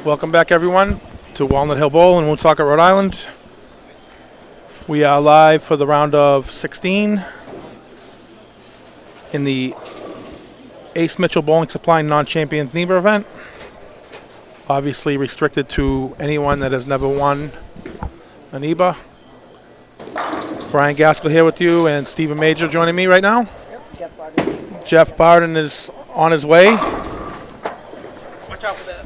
Welcome back, everyone, to Walnut Hill Bowl in Woonsocket, Rhode Island. We are live for the round of 16 in the Ace Mitchell Bowling Supply Non-Champions NEBA event. Obviously restricted to anyone that has never won a NEBA. Brian Gaskell here with you, and Stephen Major joining me right now. Yep, Jeff Barden. Jeff Barden is on his way. Watch out for that.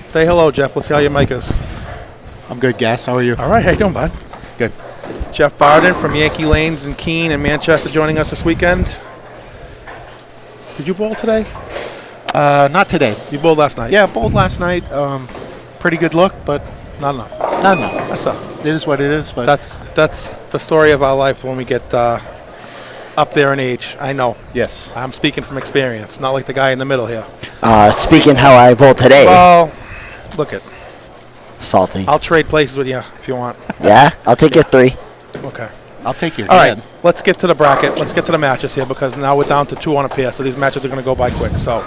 Say hello, Jeff. Let's see how your mic is. I'm good, Gas. How are you? All right. How you doing, bud? Good. Jeff Barden from Yankee Lanes in Keene and Manchester joining us this weekend. Did you bowl today? Not today. You bowled last night? Yeah, bowled last night. Pretty good look, but Not enough. not enough. That's It is what it is. But that's the story of our life when we get up there in age. I know. yes, I'm speaking from experience, not like the guy in the middle here. Speaking how I bowled today. Well, look it. Salty. I'll trade places with you if you want. Yeah, I'll take your 3. Okay. I'll take your All dad. right. Let's get to the bracket. Let's get to the matches here because now we're down to 2 on a pair, so these matches are going to go by quick. So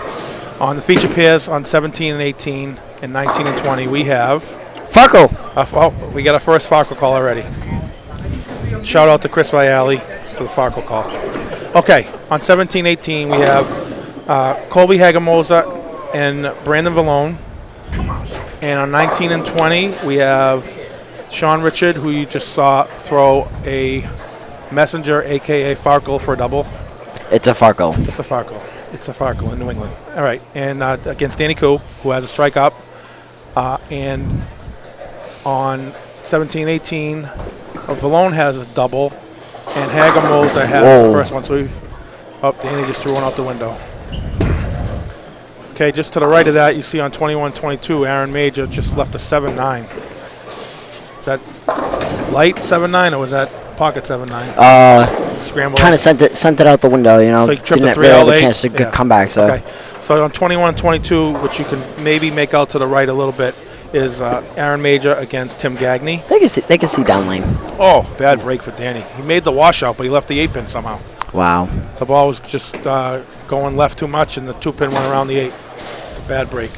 on the feature pairs on 17 and 18 and 19 and 20, we have... Farkle. we got a first Farkle call already. Shout out to Chris Viali for the Farkle call. Okay, on 17-18 we have Colby Hagemosa and Brandon Vallone. And on 19 and 20 we have Sean Richard, who you just saw throw a messenger, a.k.a. Farkle, for a double. It's a Farkle. It's a Farkle. It's a Farkle in New England. All right, and against Danny Koo, who has a strike up. And on 17-18, Vallone has a double, and Hagemosa has the first one. So Danny just threw one out the window. Okay, just to the right of that, you see on 21-22, Aaron Major just left a 7-9. Is that light 7-9 or was that pocket 7-9? Scramble. Kind of sent it out the window, you know. So you tripped Didn't the really have 3L8? a chance to come back. So Okay. So on 21-22, which you can maybe make out to the right a little bit, is Aaron Major against Tim Gagney. they can see down lane. Oh, bad break for Danny. He made the washout, but he left the 8-pin somehow. Wow. The ball was just going left too much, and the 2-pin went around the 8. It's a bad break.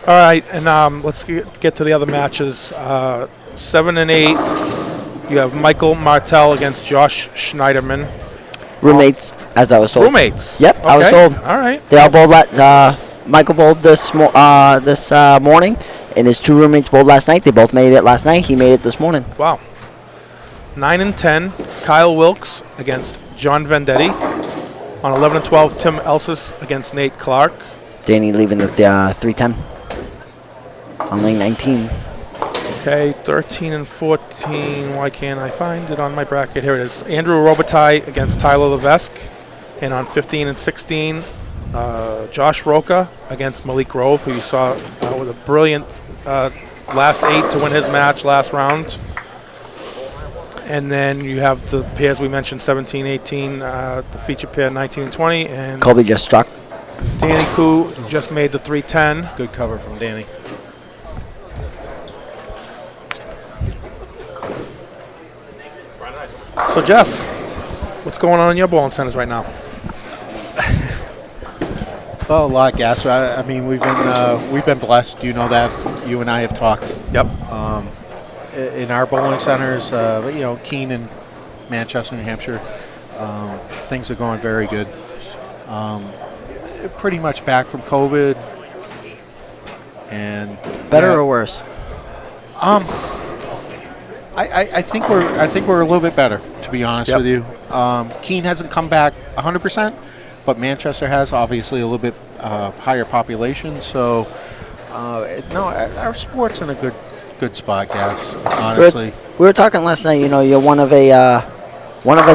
All right, and let's get to the other matches. 7 and 8, you have Michael Martell against Josh Schneiderman. Roommates, as I was told. Roommates. Yep, Okay. I was told. All right. They all bowled. Michael bowled this morning, and his 2 roommates bowled last night. They both made it last night. He made it this morning. Wow. 9 and 10, Kyle Wilkes against John Vendetti. On 11 and 12, Tim Elsis against Nate Clark. Danny leaving with 310 on lane 19. Okay, 13 and 14. Why can't I find it on my bracket? Here it is. Andrew Robitaille against Tyler Levesque. And on 15 and 16, Josh Roca against Malik Grove, who you saw with a brilliant last 8 to win his match last round. And then you have the pairs we mentioned, 17, 18, the feature pair, 19 and 20. And Colby just struck. Danny Koo just made the 310. Good cover from Danny. So, Jeff, what's going on in your bowling centers right now? Well, a lot, Gas. I mean, we've been blessed. You know that. You and I have talked. Yep. In our bowling centers, Keene and Manchester, New Hampshire, things are going very good. Pretty much back from COVID, and Better or worse? I think we're a little bit better, to be honest with you. Keene hasn't come back 100%, but Manchester has obviously a little bit higher population. So no, our sport's in a good spot, Gas. Honestly, we were talking last night. You know, you're one of a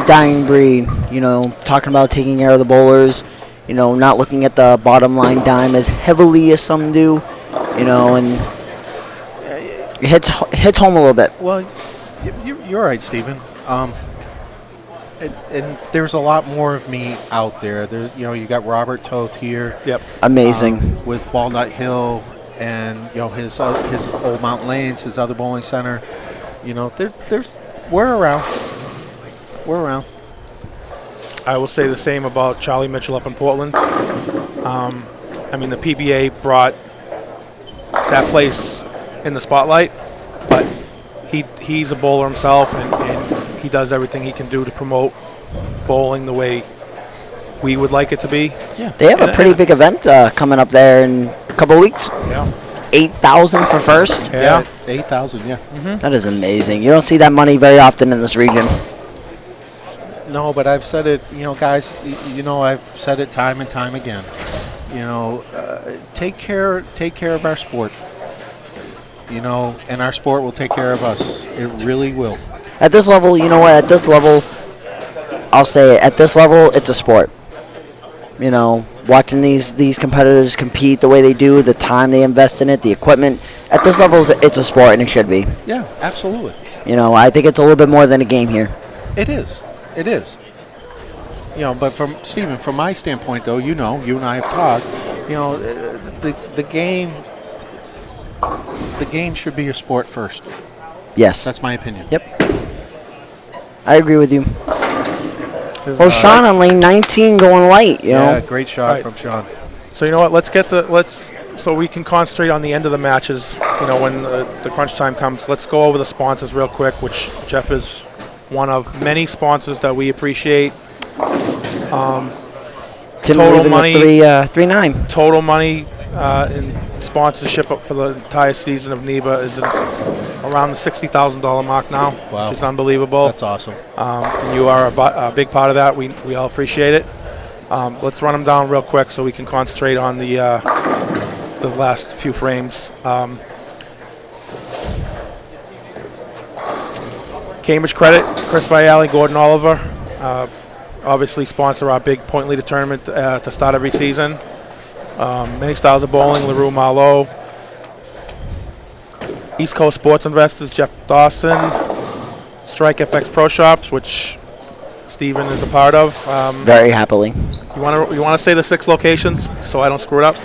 dying breed. You know, talking about taking care of the bowlers. You know, not looking at the bottom line dime as heavily as some do. You know, and it hits home a little bit. well, you're right, Stephen. And there's a lot more of me out there. You got Robert Toth here. Yep. Amazing. With Walnut Hill and his Old Mountain Lanes, his other bowling center. We're around. I will say the same about Charlie Mitchell up in Portland. I mean, the PBA brought that place in the spotlight, but he's a bowler himself, and he does everything he can do to promote bowling the way we would like it to be. Yeah. They have a pretty big event coming up there in a couple of weeks. Yeah. 8,000 for first. Yeah. 8,000. Yeah. That is amazing. You don't see that money very often in this region. No, but I've said it, guys, I've said it time and time again. Take care of our sport. And our sport will take care of us. It really will. At this level, you know what? At this level, I'll say it. At this level, it's a sport. Watching these competitors compete the way they do, the time they invest in it, the equipment. At this level, it's a sport, and it should be. Yeah, absolutely. I think it's a little bit more than a game here. It is. It is. But from my standpoint, though, you and I have talked, the game should be a sport first. Yes. That's my opinion. Yep. I agree with you. Well, Sean on lane 19 going light, Yeah, great shot from Sean. So you know what? So we can concentrate on the end of the matches. When the crunch time comes, let's go over the sponsors real quick, which Jeff is one of many sponsors that we appreciate. Tim Total money, 3-9. Total money in sponsorship for the entire season of NEBA is around the $60,000 mark now, Wow. which is unbelievable. That's awesome. And you are a big part of that. We all appreciate it. Let's run them down real quick so we can concentrate on the last few frames. Cambridge Credit, Chris Viale, Gordon Oliver, obviously sponsor our big point leader tournament to start every season. Many Styles of Bowling, LaRue Marlowe. East Coast Sports Investors, Jeff Dawson. Strike FX Pro Shops, which Steven is a part of. Very happily. You want to say the 6 locations so I don't screw it up?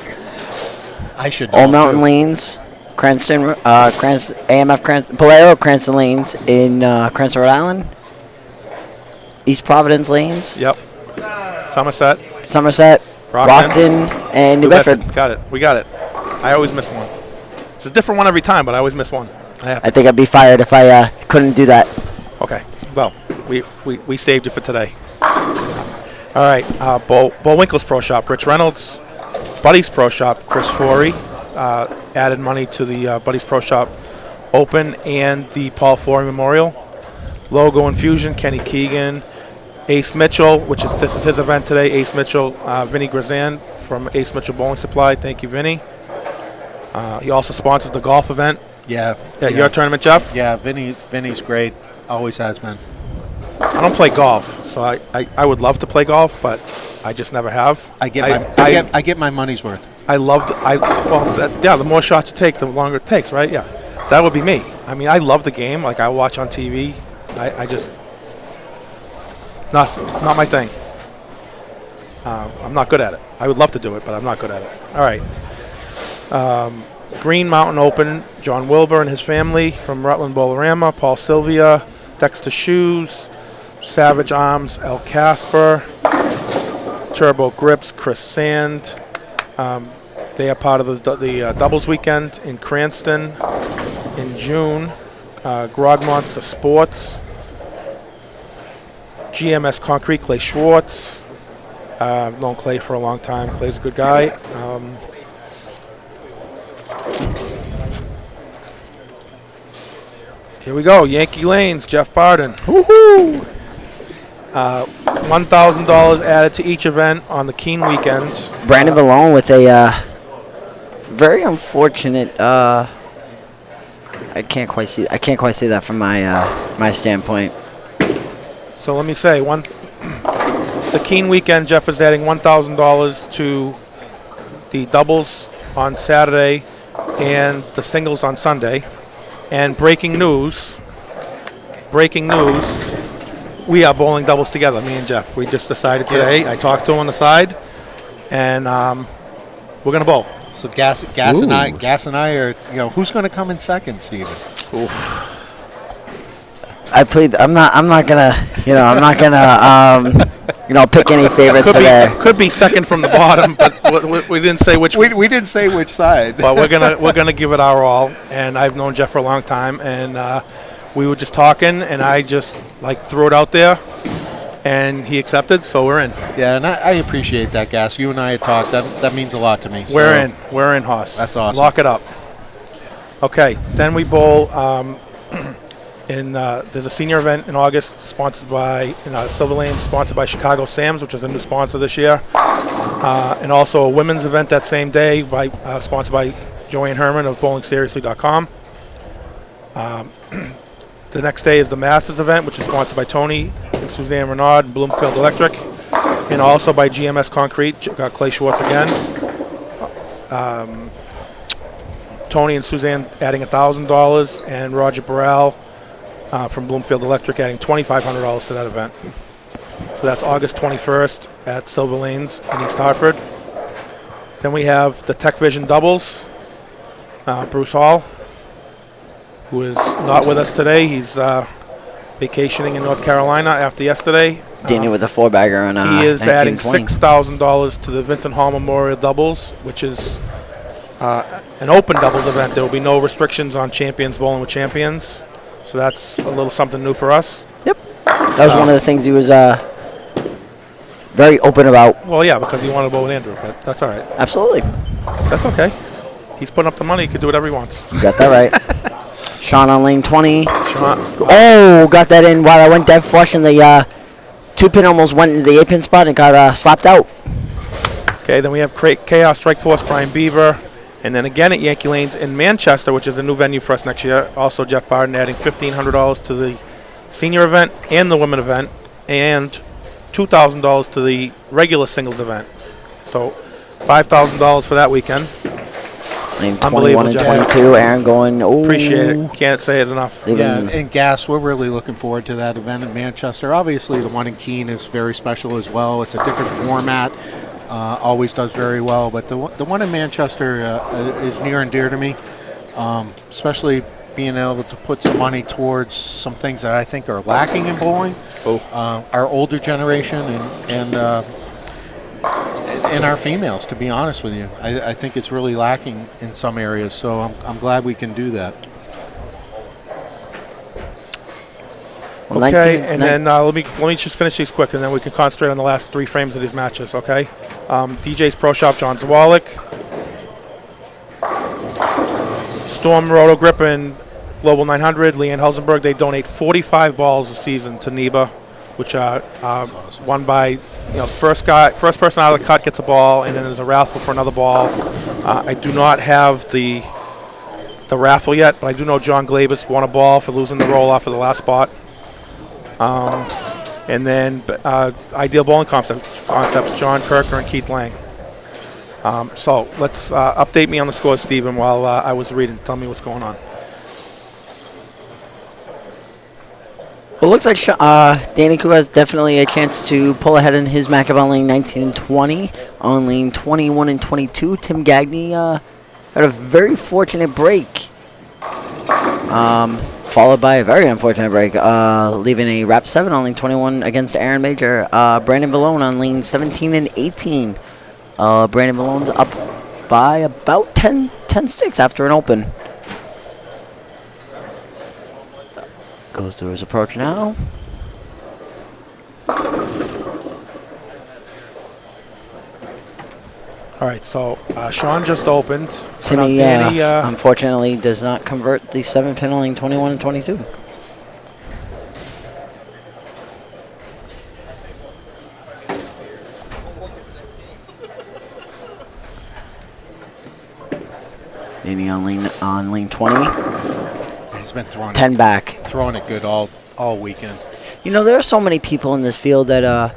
I should. All Mountain Lanes, Cranston, AMF Cranston, Polairo Cranston Lanes in Cranston, Rhode Island. East Providence Lanes. Yep. Somerset, Brockton, and New Bedford. Got it. We got it. I always miss one. It's a different one every time, but I always miss one. I think I'd be fired if I couldn't do that. Okay. Well, we saved it for today. All right. Bullwinkle's Pro Shop, Rich Reynolds. Buddy's Pro Shop, Chris Forey. Added money to the Buddy's Pro Shop Open and the Paul Forey Memorial. Logo Infusion, Kenny Keegan. Ace Mitchell, this is his event today. Ace Mitchell, Vinny Grazan from Ace Mitchell Bowling Supply. Thank you, Vinny. He also sponsors the golf event. Yeah. Your tournament, Jeff? Yeah, Vinny's great. Always has been. I don't play golf, so I would love to play golf, but I just never have. I get my money's worth. The more shots you take, the longer it takes, right? Yeah. That would be me. I mean, I love the game. Like, I watch on TV. I just... Not my thing. I'm not good at it. I would love to do it, but I'm not good at it. All right. Green Mountain Open, John Wilbur and his family from Rutland Bowlerama, Paul Sylvia, Dexter Shoes, Savage Arms, El Casper, Turbo Grips, Chris Sand. They are part of the doubles weekend in Cranston in June. Grog Monster Sports, GMS Concrete, Clay Schwartz. I've known Clay for a long time. Clay's a good guy. Here we go. Yankee Lanes, Jeff Barden. Woohoo! $1,000 added to each event on the Keene weekend. Brandon Malone with a very unfortunate. I can't quite see that from my standpoint. So let me say, the Keene weekend, Jeff is adding $1,000 to the doubles on Saturday and the singles on Sunday. And breaking news, we are bowling doubles together, me and Jeff. We just decided today. I talked to him on the side, and we're going to bowl. So Gas and I are, who's going to come in second, Steven? Oof. I'm not gonna pick any favorites for there. Could be second from the bottom, but we didn't say which. We didn't say which side. But we're gonna give it our all. And I've known Jeff for a long time, and we were just talking, and I just threw it out there, and he accepted, so we're in. Yeah, and I appreciate that, Gas. You and I had talked. That means a lot to me. We're in, Hoss. That's awesome. Lock it up. Okay, then we bowl. There's a senior event in August sponsored by Silver Lane, sponsored by Chicago Sam's, which is a new sponsor this year, and also a women's event that same day sponsored by Joanne Herman of BowlingSeriously.com. The next day is the Masters event, which is sponsored by Tony and Suzanne Renard and Bloomfield Electric, and also by GMS Concrete. Got Clay Schwartz again. Tony and Suzanne adding $1,000, and Roger Burrell from Bloomfield Electric adding $2,500 to that event. So that's August 21st at Silver Lanes in East Hartford. Then we have the TechVision doubles. Bruce Hall, who is not with us today. He's vacationing in North Carolina after yesterday. Danny with a 4-bagger on he is adding 1920. $6,000 to the Vincent Hall Memorial Doubles, which is an open doubles event. There will be no restrictions on champions bowling with champions. So that's a little something new for us. Yep. That was one of the things he was very open about. Well, yeah, because he wanted to bowl with Andrew, but that's all right. Absolutely. That's okay. He's putting up the money. He can do whatever he wants. You got that right. Sean on lane 20. Sean. Oh, got that in while I went dead flush, and the 2-pin almost went into the 8-pin spot and got slapped out. Okay, then we have Chaos Strike Force, Brian Beaver. And then again at Yankee Lanes in Manchester, which is a new venue for us next year. Also Jeff Barden adding $1,500 to the senior event and the women event, and $2,000 to the regular singles event. So $5,000 for that weekend. Lane 21 and 22, Aaron going, oh. Appreciate it. Can't say it enough. Yeah, and Gas, we're really looking forward to that event in Manchester. Obviously, the one in Keene is very special as well. It's a different format. Always does very well, but the one in Manchester is near and dear to me, especially being able to put some money towards some things that I think are lacking in bowling. Our older generation and our females, to be honest with you. I think it's really lacking in some areas, so I'm glad we can do that. Well, okay, and then let me just finish these quick, and then we can concentrate on the last 3 frames of these matches, okay? DJ's Pro Shop, John Zawalik. Storm Roto Grip and Global 900, Leanne Helsenberg. They donate 45 balls a season to NEBA, which are won by first person out of the cut gets a ball, and then there's a raffle for another ball. I do not have the raffle yet, but I do know John Glabus won a ball for losing the roll off for the last spot. And then Ideal Bowling Concepts, John Kirker and Keith Lang. So let's update me on the score, Stephen, while I was reading. Tell me what's going on. Well, it looks like Danny Koo has definitely a chance to pull ahead in his matchup on lane 19 and 20. On lane 21 and 22, Tim Gagney had a very fortunate break. Followed by a very unfortunate break, leaving a wrap 7 on lane 21 against Aaron Major. Brandon Malone on lane 17 and 18. Brandon Malone's up by about 10 sticks after an open. Goes through his approach now. All right, so Sean just opened. Timmy, unfortunately, does not convert the 7-pin on lane 21 and 22. Danny on lane 20. He's been throwing 10 back. Throwing it good all weekend. There are so many people in this field that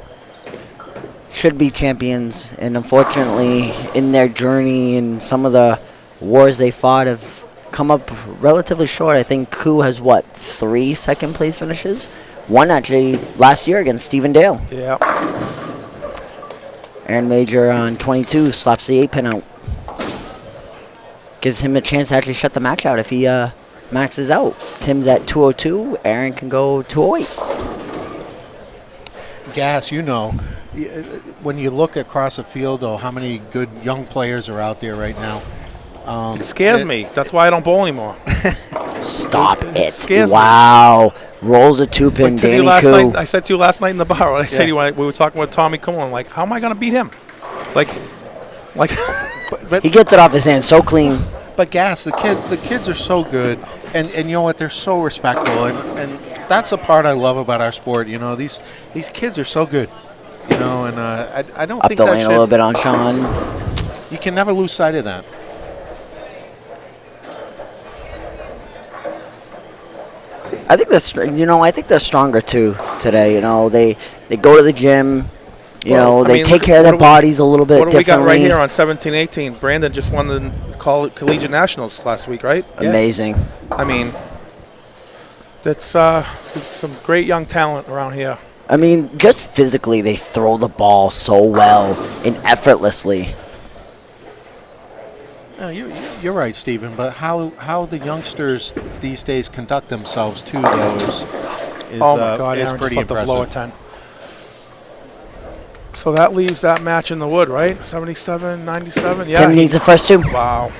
should be champions, and unfortunately in their journey and some of the wars they fought have come up relatively short. I think Koo has 3 second place finishes? One actually last year against Stephen Dale. Yeah. Aaron Major on 22 slaps the 8-pin out. Gives him a chance to actually shut the match out if he maxes out. Tim's at 202. Aaron can go 208. Gas, when you look across the field, though, how many good young players are out there right now? It scares me. That's why I don't bowl anymore. Stop it. Scares me. Wow. Rolls a two-pin, Like to you Danny last Koo. night, I said to you last night in the bar, when I said to you, when we were talking with Tommy Cohen, like, how am I going to beat him? Like, But He gets it off his hand so clean. But Gas, the kids are so good, and you know what? They're so respectful, and that's the part I love about our sport. You know, these kids are so good. You know, and I don't Up think the that lane a little bit on Sean. you can never lose sight of that. I think they're stronger too today. You know, they go to the gym. You know, they take care of their bodies a little bit what do we got differently. right here on 17-18? Brandon just won the Collegiate Nationals last week, right? Amazing. I mean, that's some great young talent around here. I mean, just physically, they throw the ball so well and effortlessly. No, you're right, Stephen. But how the youngsters these days conduct themselves too, though, is Oh my God, is Aaron pretty just left the blower impressive. 10. So that leaves that match in the wood, right? 77-97. Yeah. Tim needs the first two. Wow.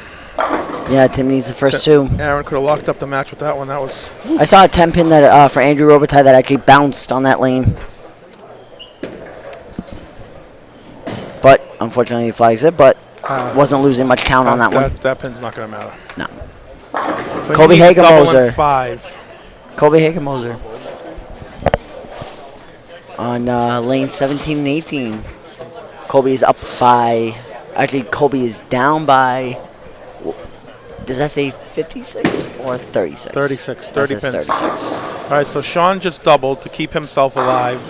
Yeah, Tim needs the first two. Aaron could have locked up the match with that one. That was. I saw a 10-pin that for Andrew Robitaille that actually bounced on that lane. But unfortunately, he flags it. But wasn't losing much count on that one. That pin's not going to matter. No. So Kobe he needs a double Hagemoser. and 5. Kobe Hagemoser. On lane 17 and 18. Kobe is up by. Actually, Kobe is down by. Does that say 56 or 36? 36. That 30 says pins. 36. All right, so Sean just doubled to keep himself alive.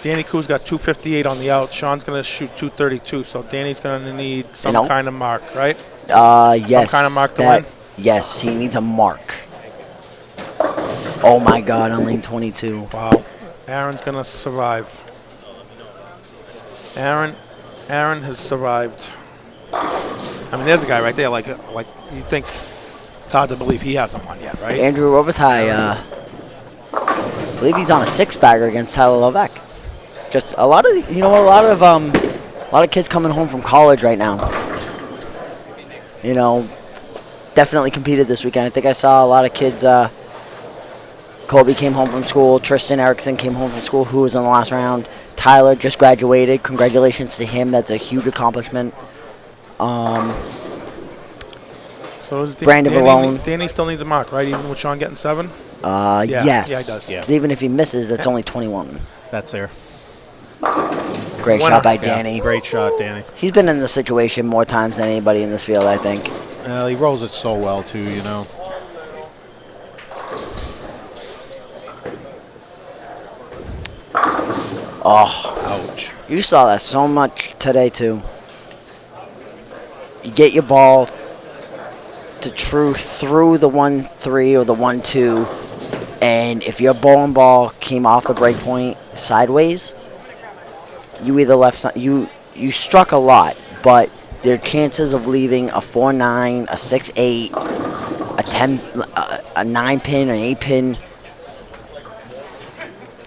Danny Koo's got 258 on the out. Sean's going to shoot 232, so Danny's going to need some kind of mark, right? Yes. Some kind of mark to win? Yes, he needs a mark. Oh my God, on lane 22. Wow. Aaron's going to survive. Aaron has survived. I mean, there's a guy right there, like you think it's hard to believe he hasn't won yet, right? Andrew Robitaille, I believe he's on a six-bagger against Tyler Levesque. Just a lot of kids coming home from college right now. You know, definitely competed this weekend. I think I saw a lot of kids. Colby came home from school. Tristan Erickson came home from school, who was in the last round. Tyler just graduated. Congratulations to him. That's a huge accomplishment. So is Brandon Valone. Danny still needs a mark, right? Even with Sean getting 7? Yes. Yeah, he does. Yeah. 'Cause even if he misses, it's only 21. That's there. Great Winner. shot by Yeah, Danny. great shot, Danny. He's been in this situation more times than anybody in this field, I think. He rolls it so well too, you know. Oh, Ouch. you saw that so much today, too. You get your ball to through the 1-3 or the 1-2, and if your ball came off the break point sideways, you either left you struck a lot, but their chances of leaving a 4-9, a 6-8, a 10, a 9-pin, an 8-pin,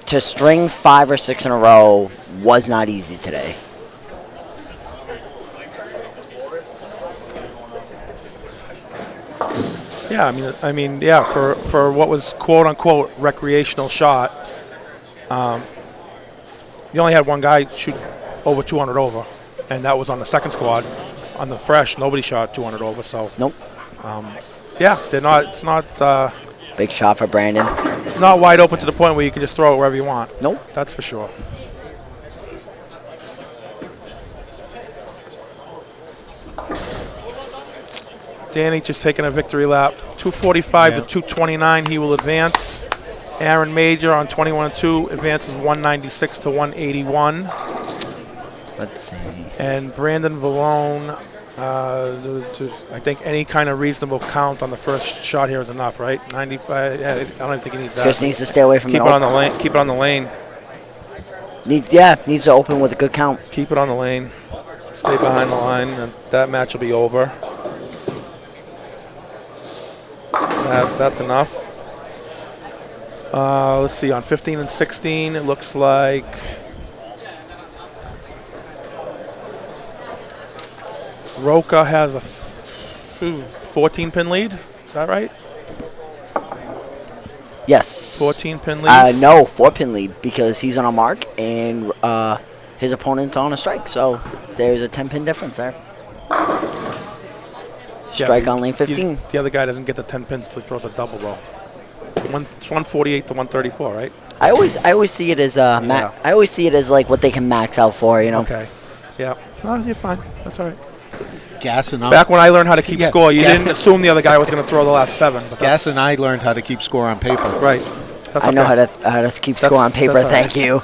to string 5 or 6 in a row was not easy today. Yeah, yeah, for what was quote unquote recreational shot, you only had one guy shoot over 200 over, and that was on the second squad. On the fresh, nobody shot 200 over, so Nope. yeah, they're not. It's not Big shot for Brandon. not wide open to the point where you can just throw it wherever you want. Nope. That's for sure. Danny just taking a victory lap. 245 to 229. He will advance. Aaron Major on 21-2 advances 196 to 181. Let's see. And Brandon Valone, I think any kind of reasonable count on the first shot here is enough, right? 95. Yeah, I don't even think he needs that. Just needs to stay away from Keep it on the lane. Keep it on the lane. Needs to open with a good count. Keep it on the lane. Stay behind the line, and that match will be over. That's enough. Let's see, on 15 and 16, it looks like Roca has a 14-pin lead. Is that right? Yes. 14-pin lead? No, 4-pin lead because he's on a mark and his opponent's on a strike. So there's a 10-pin difference there. Strike on lane 15. The other guy doesn't get the 10 pins until he throws a double, though. It's 148 to 134, right? I always see it as I always see it as like what they can max out for, you know. Okay. Yeah. No, you're fine. That's all right. Gas and Back when I learned how to keep score, you didn't assume the other guy was going to throw the last 7. But Gas and I learned how to keep score on paper. Right. That's I know how to keep score on paper. Thank you.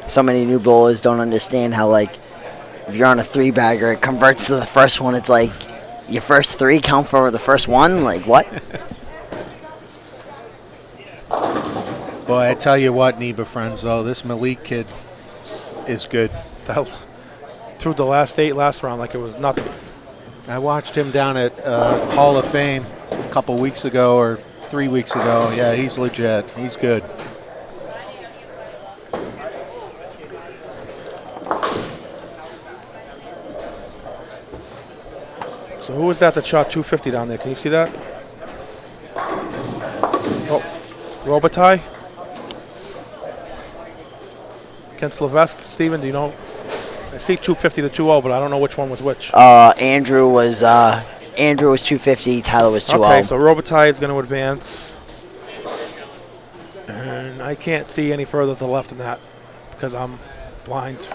So many new bowlers don't understand how, like, if you're on a 3-bagger, it converts to the first one. It's like your first 3 count for the first one. Like, what? Boy, I tell you what, NEBA friends, though, this Malik kid is good. Through the last 8 last round like it was nothing. I watched him down at Hall of Fame a couple weeks ago or 3 weeks ago. Yeah, he's legit. He's good. So who was that shot 250 down there? Can you see that? Oh, Robitaille against Levesque. Steven, do you know? I see 250 to 2-0, but I don't know which one was which. Andrew was 250. Tyler was 2-0. Okay, so Robitaille is going to advance, and I can't see any further to the left than that because I'm blind.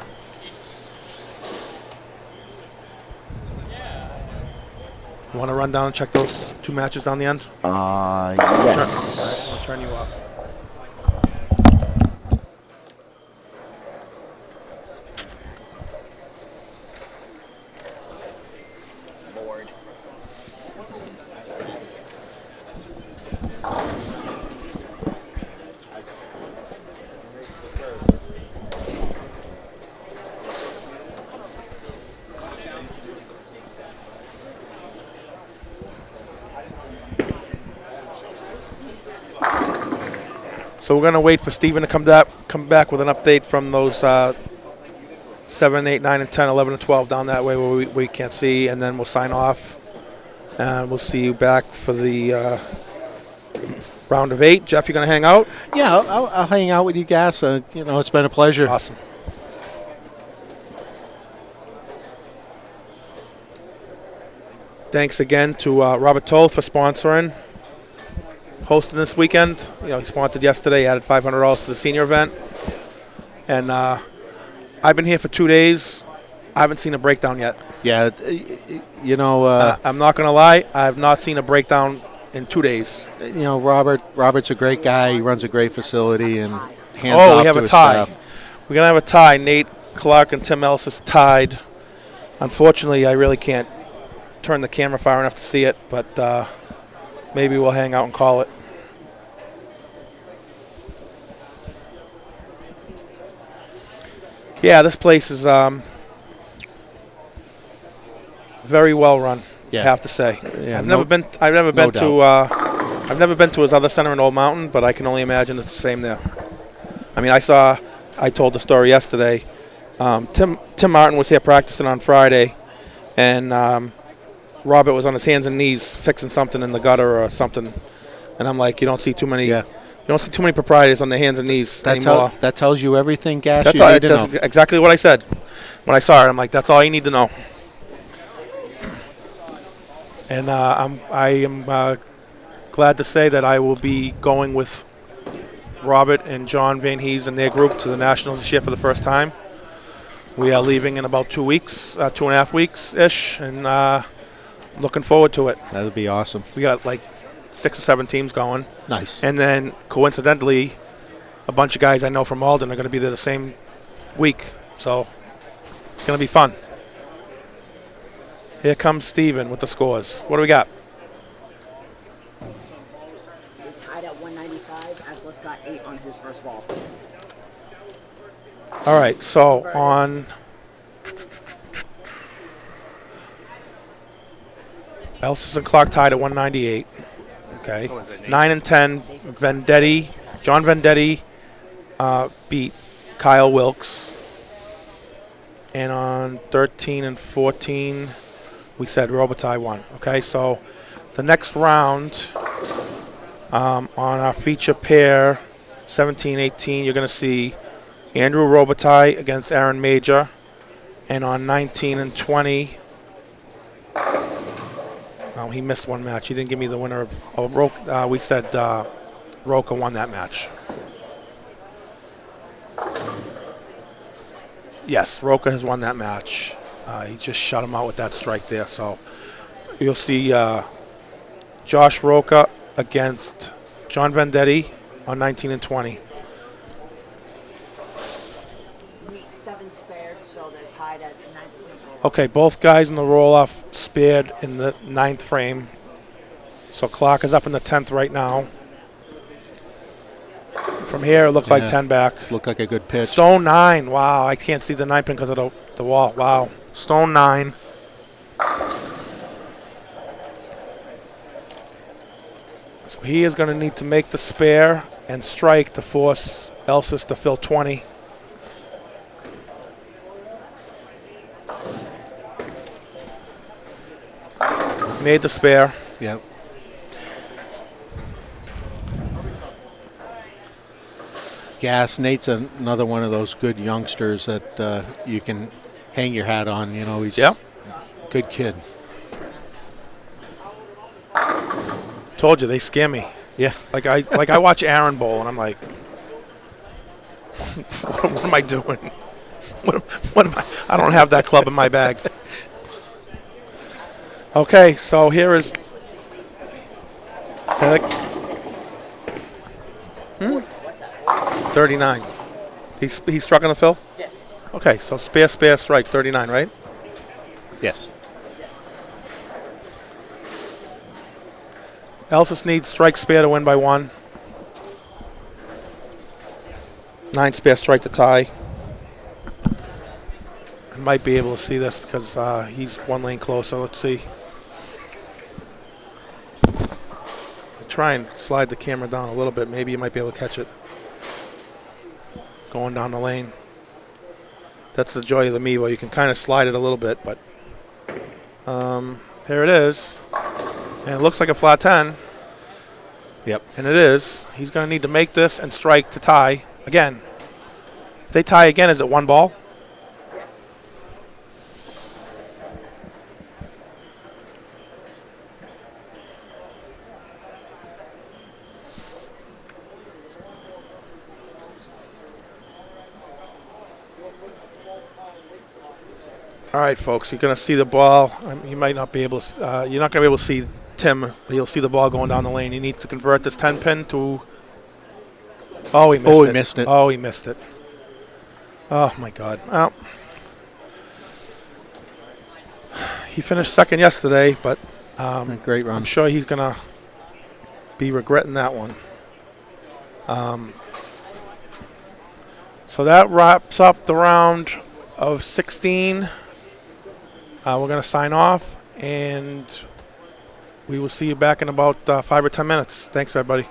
You want to run down and check those 2 matches down the end? Yes. All right, I'll turn you off. So we're going to wait for Steven to come back with an update from those 7, 8, 9, and 10, 11, and 12 down that way where we can't see, and then we'll sign off. And we'll see you back for the round of 8. Jeff, you going to hang out? Yeah, I'll hang out with you guys. It's been a pleasure. Awesome. Thanks again to Robert Toll for sponsoring, hosting this weekend. He sponsored yesterday, added $500 to the senior event. And I've been here for 2 days. I haven't seen a breakdown yet. Yeah, I'm not going to lie. I have not seen a breakdown in 2 days. Robert's a great guy. He runs a great facility and hands Oh, off we have to a his tie. staff. We're going to have a tie. Nate Clark and Tim Ellis is tied. Unfortunately, I really can't turn the camera far enough to see it, but maybe we'll hang out and call it. Yeah, this place is very well run. I have to say. Yeah, I've never been to his other center in Old Mountain, but I can only imagine it's the same there. I mean, I told the story yesterday. Tim Martin was here practicing on Friday, and Robert was on his hands and knees fixing something in the gutter or something, and I'm like, you don't see too many. Yeah. You don't see too many proprietors on their hands and knees anymore. That tells you everything, Gash. That's you all. need to know. That's exactly what I said when I saw it. I'm like, that's all you need to know. And I am glad to say that I will be going with Robert and John Van Hees and their group to the Nationals this year for the first time. We are leaving in about 2 weeks, 2.5 weeks-ish, and looking forward to it. That would be awesome. We got like 6 or 7 teams going. Nice. And then, coincidentally, a bunch of guys I know from Alden are going to be there the same week. So it's going to be fun. Here comes Steven with the scores. What do we got? We tied at 195. Aslis got 8 on his first ball. All right, so on Elsis and Clark tied at 198. Okay. 9 and 10, John Vendetti beat Kyle Wilkes. And on 13 and 14, we said Robitaille won. Okay, so the next round on our feature pair, 17-18, you're going to see Andrew Robitaille against Aaron Major. And on 19 and 20, oh, he missed one match. He didn't give me the winner of we said Roca won that match. Yes, Roca has won that match. He just shut him out with that strike there. So you'll see Josh Roca against John Vendetti on 19 and 20. 7 spared, so they're tied at 19. Okay, both guys in the roll-off spared in the 9th frame. So clock is up in the 10th right now. From here, it looked like 10 back. Looked like a good pitch. Stone 9. Wow, I can't see the 9 pin because of the wall. Wow. Stone 9. So he is going to need to make the spare and strike to force Elsis to fill 20. Made the spare. Yep. Gas. Nate's another one of those good youngsters that you can hang your hat on. You know, he's a good kid. Told you, they scare me. Yeah. Like I watch Aaron bowl, and I'm like, what am I doing? What am I? I don't have that club in my bag. Okay, so here is. 39. He struck on the fill? Yes. Okay, so spare, strike, 39, right? Yes. Elsis needs strike, spare to win by 1. 9 spare, strike to tie. I might be able to see this because he's 1 lane closer. Let's see. I'll try and slide the camera down a little bit. Maybe you might be able to catch it. Going down the lane. That's the joy of the NEBA. You can kind of slide it a little bit, but here it is. And it looks like a flat 10. Yep. And it is. He's going to need to make this and strike to tie again. If they tie again, is it 1 ball? Yes. All right, folks, you're going to see the ball. You might not be able to, you're not going to be able to see Tim, but you'll see the ball going down the lane. He needs to convert this 10 pin to, oh, he missed it. Oh, he missed it. Oh, my God. Well, he finished second yesterday, but great run. I'm sure he's going to be regretting that one. So that wraps up the round of 16. We're going to sign off, and we will see you back in about 5 or 10 minutes. Thanks, everybody.